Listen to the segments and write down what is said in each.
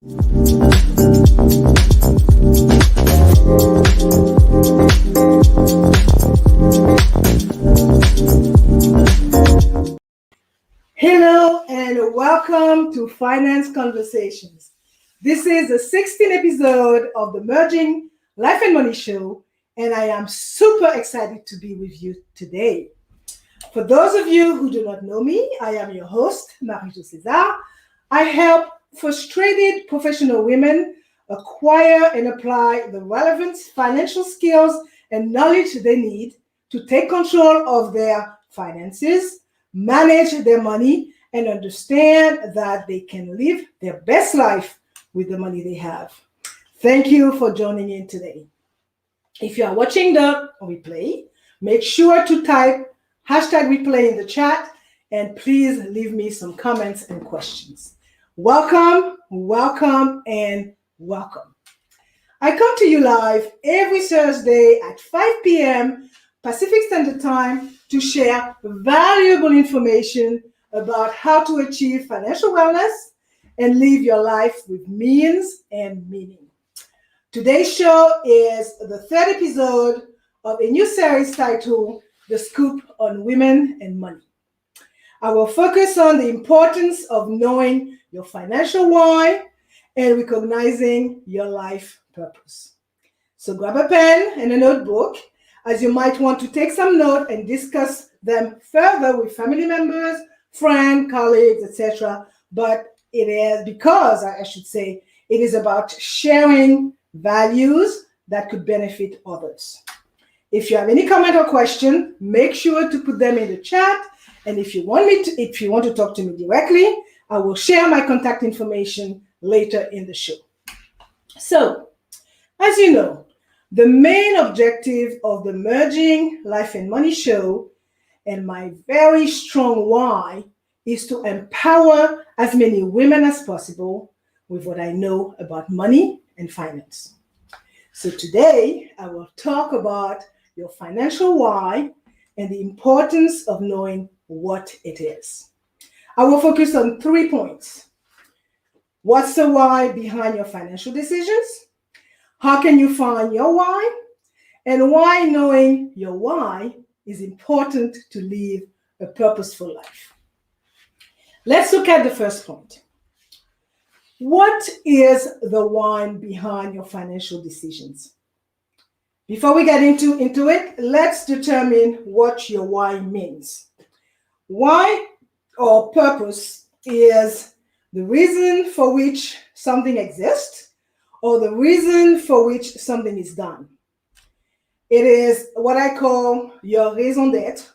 Hello and welcome to Finance Conversations. This is the 16th episode of the Merging Life and Money Show, and I am super excited to be with you today. For those of you who do not know me, I am your host, Marie-Jo César. I help frustrated professional women acquire and apply the relevant financial skills and knowledge they need to take control of their finances, manage their money, and understand that they can live their best life with the money they have. Thank you for joining in today. If you are watching the replay, make sure to type #replay in the chat and please leave me some comments and questions. Welcome, welcome, and welcome. I come to you live every Thursday at 5 p.m. Pacific Standard Time to share valuable information about how to achieve financial wellness and live your life with means and meaning. Today's show is the third episode of a new series titled The Scoop on Women and Money. I will focus on the importance of knowing your financial why and recognizing your life purpose. So grab a pen and a notebook, as you might want to take some note and discuss them further with family members, friends, colleagues, etc. But it is about sharing values that could benefit others. If you have any comment or question, make sure to put them in the chat. And if you want to talk to me directly, I will share my contact information later in the show. So, as you know, the main objective of the Merging Life and Money Show and my very strong why is to empower as many women as possible with what I know about money and finance. So today, I will talk about your financial why and the importance of knowing what it is. I will focus on 3 points. What's the why behind your financial decisions? How can you find your why? And why knowing your why is important to live a purposeful life. Let's look at the first point. What is the why behind your financial decisions? Before we get into it, let's determine what your why means. Why or purpose is the reason for which something exists or the reason for which something is done. It is what I call your raison d'être,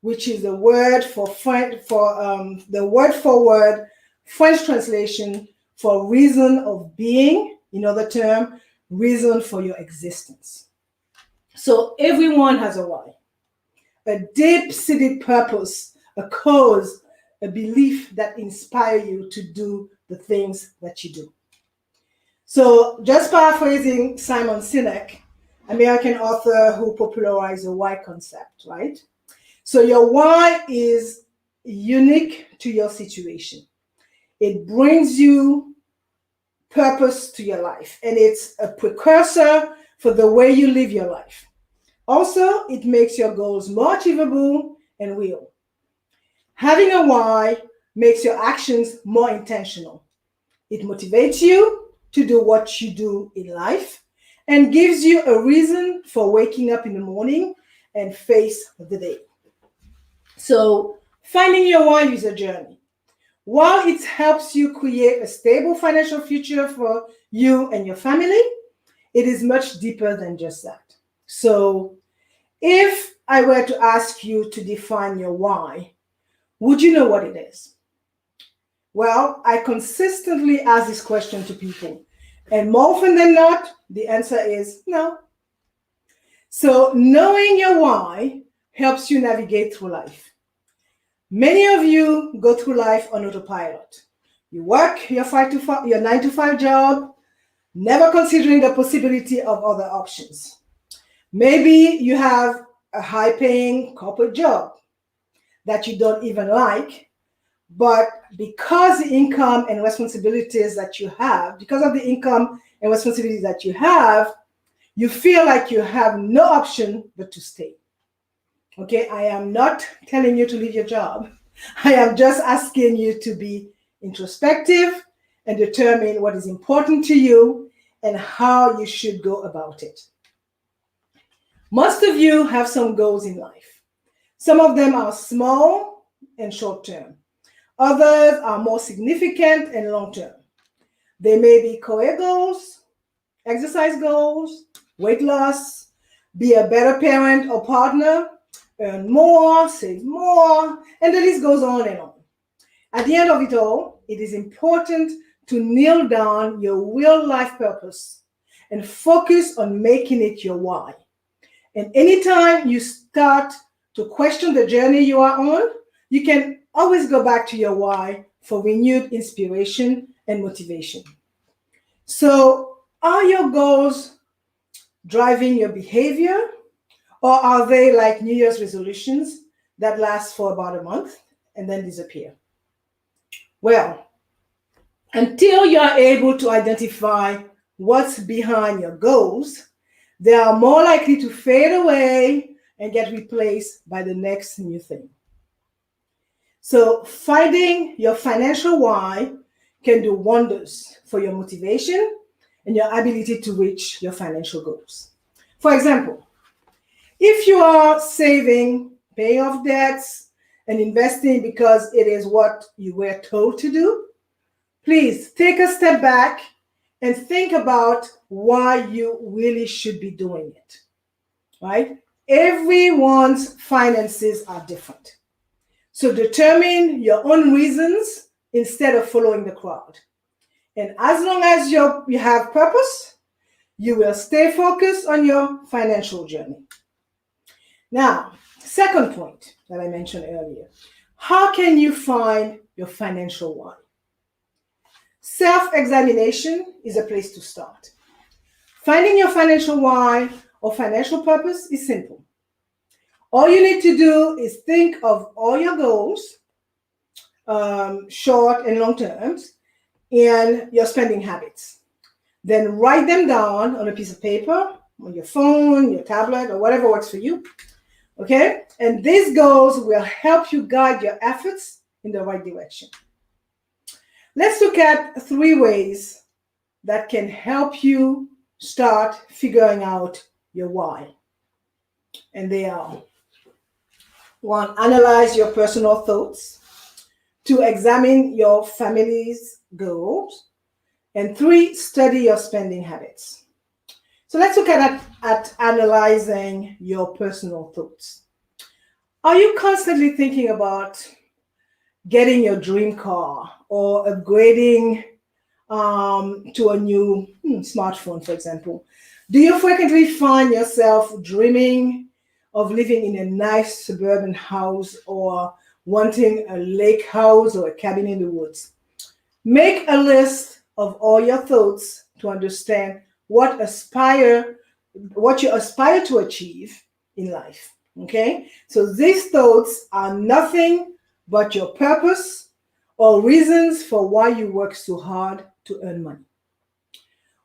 which is the word for the word for word French translation for reason of being, in other terms, reason for your existence. So everyone has a why, a deep-seated purpose, a cause, a belief that inspire you to do the things that you do. So just paraphrasing Simon Sinek, American author who popularized the why concept, right? So your why is unique to your situation. It brings you purpose to your life, and it's a precursor for the way you live your life. Also, it makes your goals more achievable and real. Having a why makes your actions more intentional. It motivates you to do what you do in life and gives you a reason for waking up in the morning and face the day. So, finding your why is a journey. While it helps you create a stable financial future for you and your family, it is much deeper than just that. So, if I were to ask you to define your why, would you know what it is? Well, I consistently ask this question to people, and more often than not, the answer is no. So knowing your why helps you navigate through life. Many of you go through life on autopilot. You work your 9 to 5 job, never considering the possibility of other options. Maybe you have a high-paying corporate job that you don't even like, But because the income and responsibilities that you have, because of the income and responsibilities that you feel like you have no option but to stay. Okay, I am not telling you to leave your job. I am just asking you to be introspective and determine what is important to you and how you should go about it. Most of you have some goals in life. Some of them are small and short term. Others are more significant and long term. They may be career goals, exercise goals, weight loss, be a better parent or partner, earn more, save more, and the list goes on and on. At the end of it all, it is important to nail down your real life purpose and focus on making it your why. And anytime you start to question the journey you are on, you can always go back to your why for renewed inspiration and motivation. So, are your goals driving your behavior, or are they like New Year's resolutions that last for about a month and then disappear? Well, until you are able to identify what's behind your goals, they are more likely to fade away and get replaced by the next new thing. So, finding your financial why can do wonders for your motivation and your ability to reach your financial goals. For example, if you are saving, paying off debts, and investing because it is what you were told to do, please take a step back and think about why you really should be doing it, right? Everyone's finances are different. So determine your own reasons instead of following the crowd. And as long as you have purpose, you will stay focused on your financial journey. Now, second point that I mentioned earlier, how can you find your financial why? Self-examination is a place to start. Finding your financial why or financial purpose is simple. All you need to do is think of all your goals, short and long terms, and your spending habits. Then write them down on a piece of paper, on your phone, your tablet, or whatever works for you. Okay? And these goals will help you guide your efforts in the right direction. Let's look at 3 ways that can help you start figuring out your why. And they are: 1, analyze your personal thoughts. 2, examine your family's goals. And 3, study your spending habits. So let's look at analyzing your personal thoughts. Are you constantly thinking about getting your dream car or upgrading to a new smartphone, for example? Do you frequently find yourself dreaming of living in a nice suburban house or wanting a lake house or a cabin in the woods? Make a list of all your thoughts to understand what you aspire to achieve in life. Okay? So these thoughts are nothing but your purpose or reasons for why you work so hard to earn money.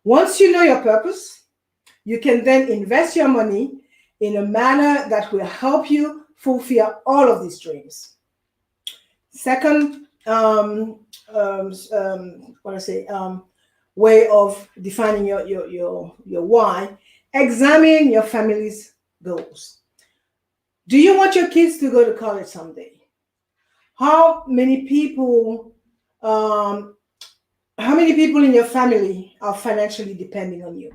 Once you know your purpose, you can then invest your money in a manner that will help you fulfill all of these dreams. Second, way of defining your why: examine your family's goals. Do you want your kids to go to college someday? How many people in your family are financially depending on you?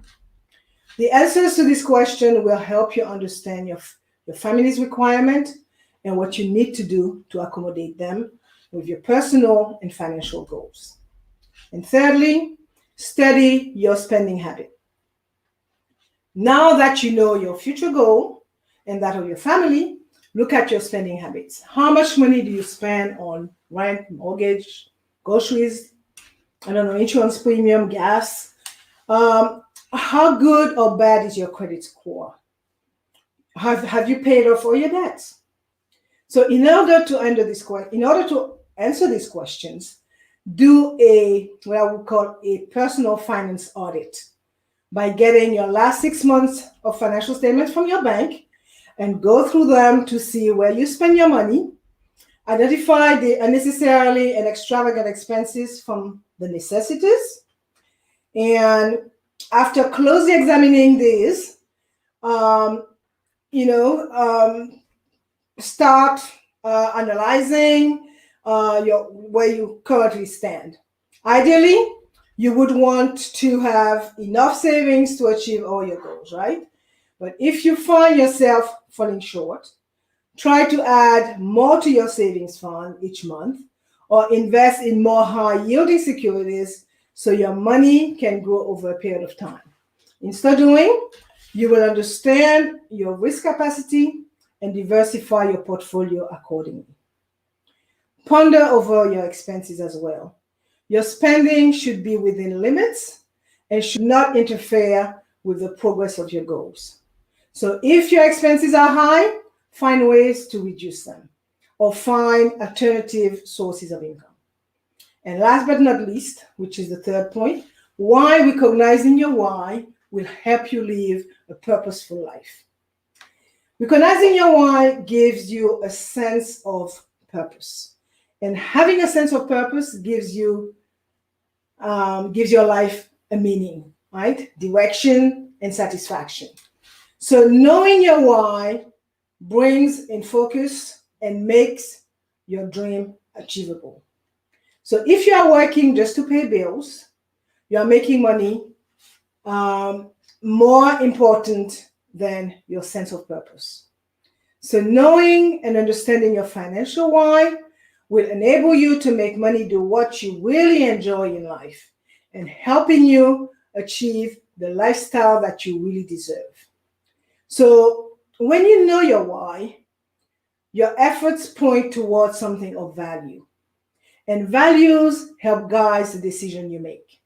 The answers to this question will help you understand your family's requirement and what you need to do to accommodate them with your personal and financial goals. And thirdly, study your spending habit. Now that you know your future goal and that of your family, look at your spending habits. How much money do you spend on rent, mortgage, groceries, insurance premium, gas? How good or bad is your credit score? Have you paid off all your debts? So in order to answer these questions, do what I would call a personal finance audit by getting your last 6 months of financial statements from your bank and go through them to see where you spend your money, identify the unnecessarily and extravagant expenses from the necessities, and after closely examining these, um, start analyzing where you currently stand. Ideally, you would want to have enough savings to achieve all your goals, right? But if you find yourself falling short, try to add more to your savings fund each month or invest in more high yielding securities so your money can grow over a period of time. In so doing, you will understand your risk capacity and diversify your portfolio accordingly. Ponder over your expenses as well. Your spending should be within limits and should not interfere with the progress of your goals. So if your expenses are high, find ways to reduce them or find alternative sources of income. And last but not least, which is the third point, recognizing your why will help you live a purposeful life. Recognizing your why gives you a sense of purpose. And having a sense of purpose gives your life a meaning, right? Direction and satisfaction. So knowing your why brings in focus and makes your dream achievable. So if you are working just to pay bills, you are making money more important than your sense of purpose. So knowing and understanding your financial why will enable you to make money do what you really enjoy in life and helping you achieve the lifestyle that you really deserve. So when you know your why, your efforts point towards something of value. And values help guide the decision you make.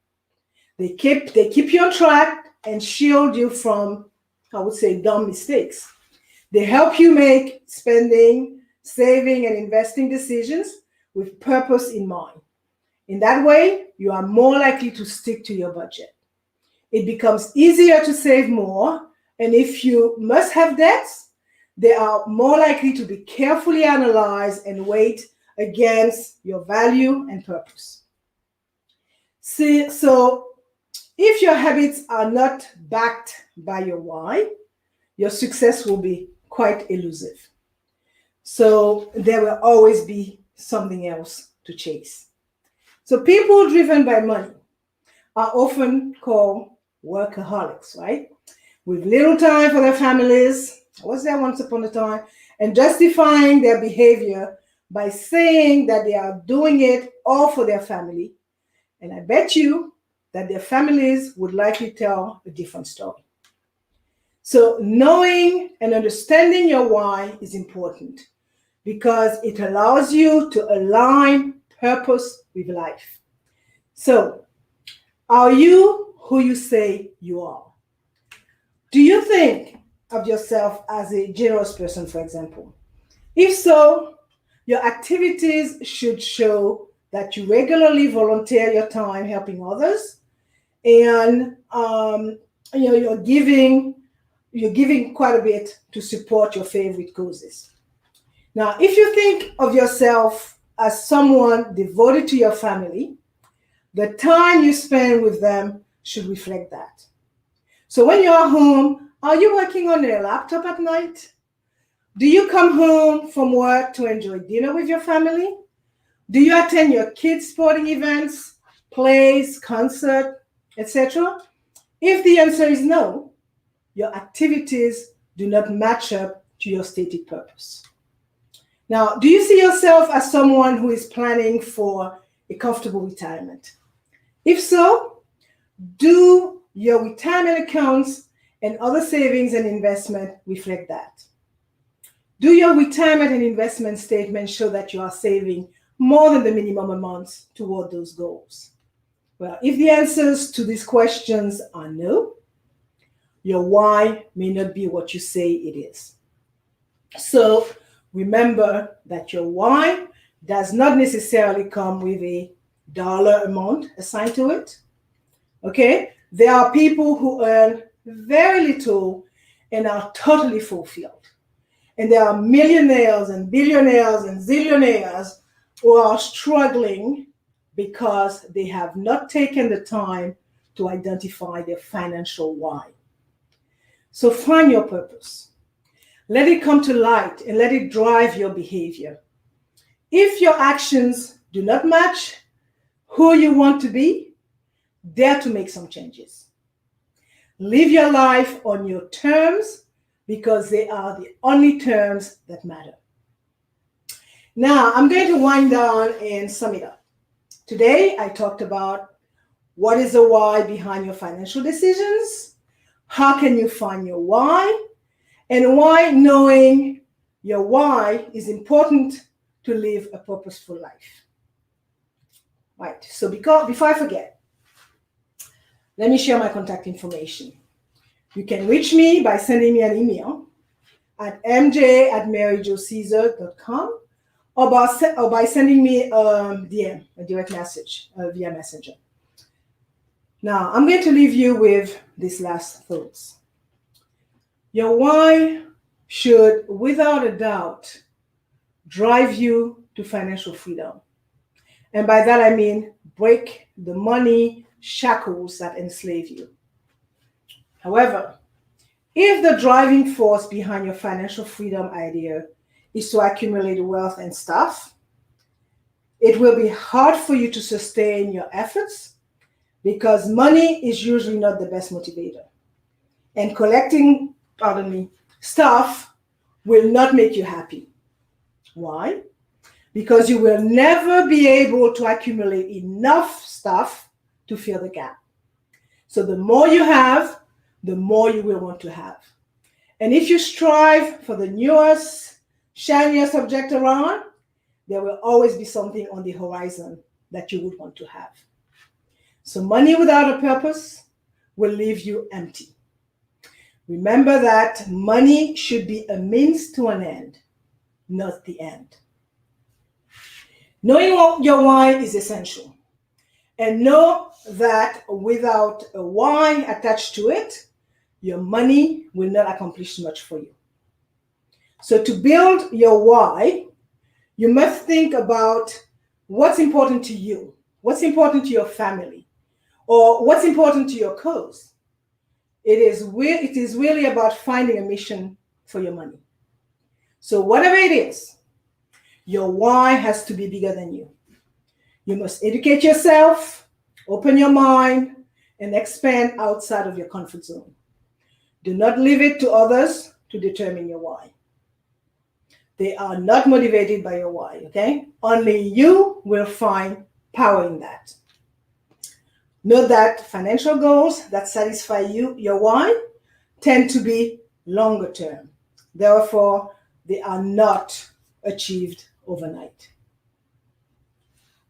They keep you on track and shield you from, I would say, dumb mistakes. They help you make spending, saving, and investing decisions with purpose in mind. In that way, you are more likely to stick to your budget. It becomes easier to save more, and if you must have debts, they are more likely to be carefully analyzed and weighed against your value and purpose. See, so if your habits are not backed by your why, your success will be quite elusive. So there will always be something else to chase. So people driven by money are often called workaholics, right? With little time for their families, I was there once upon a time, and justifying their behavior by saying that they are doing it all for their family. And I bet you that their families would likely tell a different story. So knowing and understanding your why is important because it allows you to align purpose with life. So, are you who you say you are? Do you think of yourself as a generous person, for example? If so, your activities should show that you regularly volunteer your time helping others, and you're giving quite a bit to support your favorite causes. Now, if you think of yourself as someone devoted to your family, the time you spend with them should reflect that. So when you're home, are you working on your laptop at night? Do you come home from work to enjoy dinner with your family? Do you attend your kids' sporting events, plays, concert, etc.? If the answer is no, your activities do not match up to your stated purpose. Now, do you see yourself as someone who is planning for a comfortable retirement? If so, do your retirement accounts and other savings and investment reflect that? Do your retirement and investment statements show that you are saving more than the minimum amounts toward those goals? Well, if the answers to these questions are no, your why may not be what you say it is. So remember that your why does not necessarily come with a dollar amount assigned to it. Okay? There are people who earn very little and are totally fulfilled. And there are millionaires and billionaires and zillionaires who are struggling because they have not taken the time to identify their financial why. So find your purpose. Let it come to light and let it drive your behavior. If your actions do not match who you want to be, dare to make some changes. Live your life on your terms because they are the only terms that matter. Now, I'm going to wind down and sum it up. Today, I talked about what is the why behind your financial decisions, how can you find your why, and why knowing your why is important to live a purposeful life. Right, so before I forget, let me share my contact information. You can reach me by sending me an email at mj@maryjocaesar.com or by sending me a DM, a direct message via Messenger. Now, I'm going to leave you with these last thoughts. Your why should, without a doubt, drive you to financial freedom. And by that, I mean break the money shackles that enslave you. However, if the driving force behind your financial freedom idea is to accumulate wealth and stuff, it will be hard for you to sustain your efforts because money is usually not the best motivator. And collecting, stuff will not make you happy. Why? Because you will never be able to accumulate enough stuff to fill the gap. So the more you have, the more you will want to have. And if you strive for the newest, shiniest object around, there will always be something on the horizon that you would want to have. So money without a purpose will leave you empty. Remember that money should be a means to an end, not the end. Knowing your why is essential. And know that without a why attached to it, your money will not accomplish much for you. So to build your why, you must think about what's important to you, what's important to your family, or what's important to your cause. It is really about finding a mission for your money. So whatever it is, your why has to be bigger than you. You must educate yourself, open your mind, and expand outside of your comfort zone. Do not leave it to others to determine your why. They are not motivated by your why, okay? Only you will find power in that. Note that financial goals that satisfy your why, tend to be longer term. Therefore, they are not achieved overnight.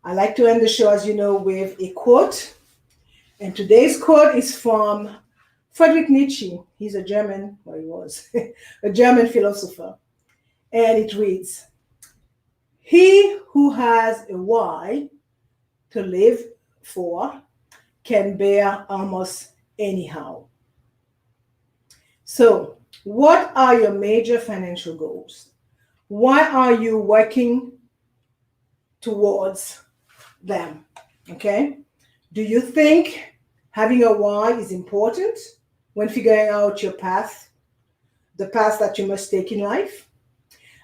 I like to end the show, as you know, with a quote. And today's quote is from Friedrich Nietzsche. He's a German, well, he was a German philosopher. And it reads, "He who has a why to live for can bear almost anyhow." So, what are your major financial goals? Why are you working towards them? Okay? Do you think having a why is important when figuring out your path, the path that you must take in life?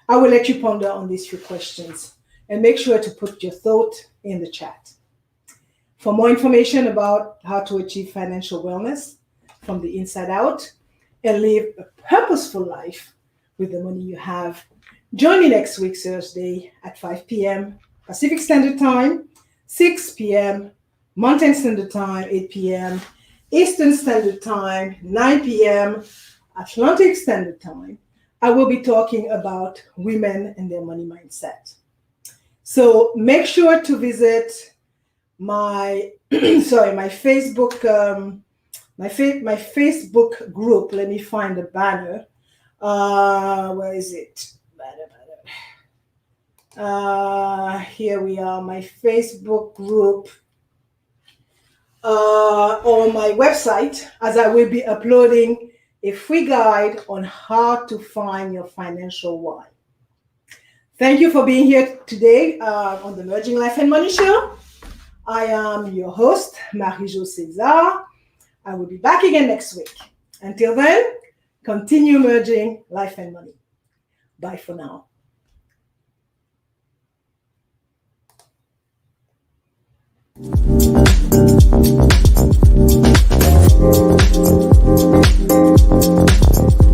I will let you ponder on these few questions and make sure to put your thought in the chat. For more information about how to achieve financial wellness from the inside out and live a purposeful life with the money you have, join me next week, Thursday at 5 p.m. Pacific Standard Time, 6 p.m. Mountain Standard Time, 8 p.m. Eastern Standard Time, 9 p.m. Atlantic Standard Time. I will be talking about women and their money mindset. So make sure to visit my my Facebook my Facebook group. Let me find the banner. Where is it? here we are, my Facebook group, or my website, as I will be uploading a free guide on how to find your financial why. Thank you for being here today on the Merging Life and Money Show. I am your host, Marie-Jo César. I will be back again next week. Until then, continue merging life and money. Bye for now.